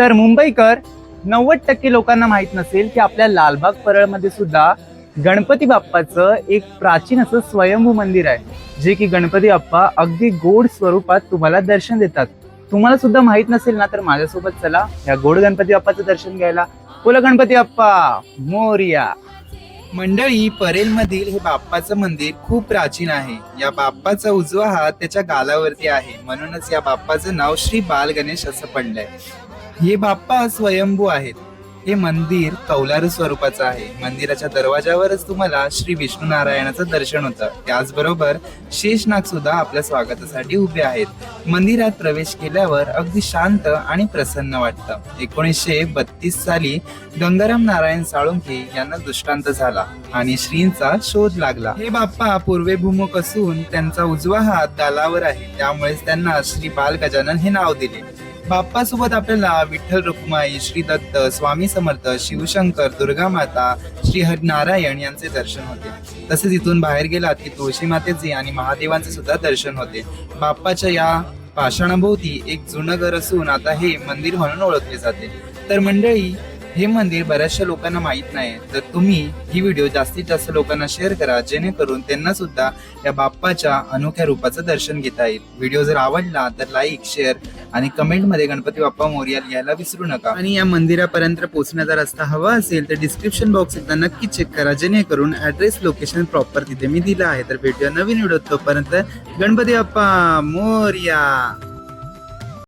तर मुंबईकर 90% लोकांना माहित नसेल की आपल्या लालबाग परळमध्ये सुद्धा गणपती बाप्पाचं एक प्राचीन असं स्वयंभू मंदिर आहे, जे की गणपती बाप्पा अगदी गोड स्वरूपात तुम्हाला दर्शन देतात. तुम्हाला सुद्धा माहित नसेल ना, तर माझ्यासोबत चला या गोड गणपती बाप्पाचं दर्शन घ्यायला. बोला गणपती बाप्पा मोरया. मंडळी, परेलमधील हे बाप्पाचं मंदिर खूप प्राचीन आहे. या बाप्पाचा उजवा हात त्याच्या गालावरती आहे, म्हणूनच या बाप्पाचं नाव श्री बाल गणेश असं पडलंय. हे बाप्पा स्वयंभू आहेत. हे मंदिर कौलारू स्वरूपाचं आहे. मंदिराच्या दरवाजावरच तुम्हाला श्री विष्णू नारायणाचं दर्शन होतं. त्याचबरोबर शेषनाग सुद्धा आपल्या स्वागतासाठी उभे आहेत. मंदिरात प्रवेश केल्यावर अगदी शांत आणि प्रसन्न वाटतं. 1932 साली गंगाराम नारायण साळुंखे यांना दृष्टांत झाला आणि श्रींचा शोध लागला. हे बाप्पा पूर्वेभूमुख असून त्यांचा उजवा हात गालावर आहे, त्यामुळेच त्यांना श्री बाल गजानन हे नाव दिले. बाप्पा सोबत आपल्याला विठ्ठल रुक्माई, श्री दत्त, स्वामी समर्थ, शिवशंकर, दुर्गा माता, श्री हरिनारायण यांचे दर्शन होते. तसेच इथून बाहेर गेलात की तुळशी मातेचे आणि महादेवांचे सुद्धा दर्शन होते. बाप्पाच्या या पाषाणाभोवती एक जुनं घर असून आता हे मंदिर म्हणून ओळखले जाते. तर मंडळी, हे मंदिर बऱ्याचशा लोकांना माहित नाही, तर तुम्ही ही व्हिडिओ जास्तीत जास्त लोकांना शेअर करा, जेणेकरून त्यांना सुद्धा या बाप्पाच्या अनोख्या रूपाचं दर्शन घेता येईल. व्हिडिओ जर आवडला तर लाईक, शेअर आणि कमेंट मध्ये गणपती बाप्पा मोरया लिहायला विसरू नका. आणि या मंदिरापर्यंत पोहोचण्याचा रस्ता हवा असेल तर डिस्क्रिप्शन बॉक्स एकदा नक्की चेक करा, जेणेकरून ऍड्रेस लोकेशन प्रॉपर तिथे मी दिलं आहे. तर भेटूया नवीन व्हिडिओ. तोपर्यंत गणपती बाप्पा मोरया.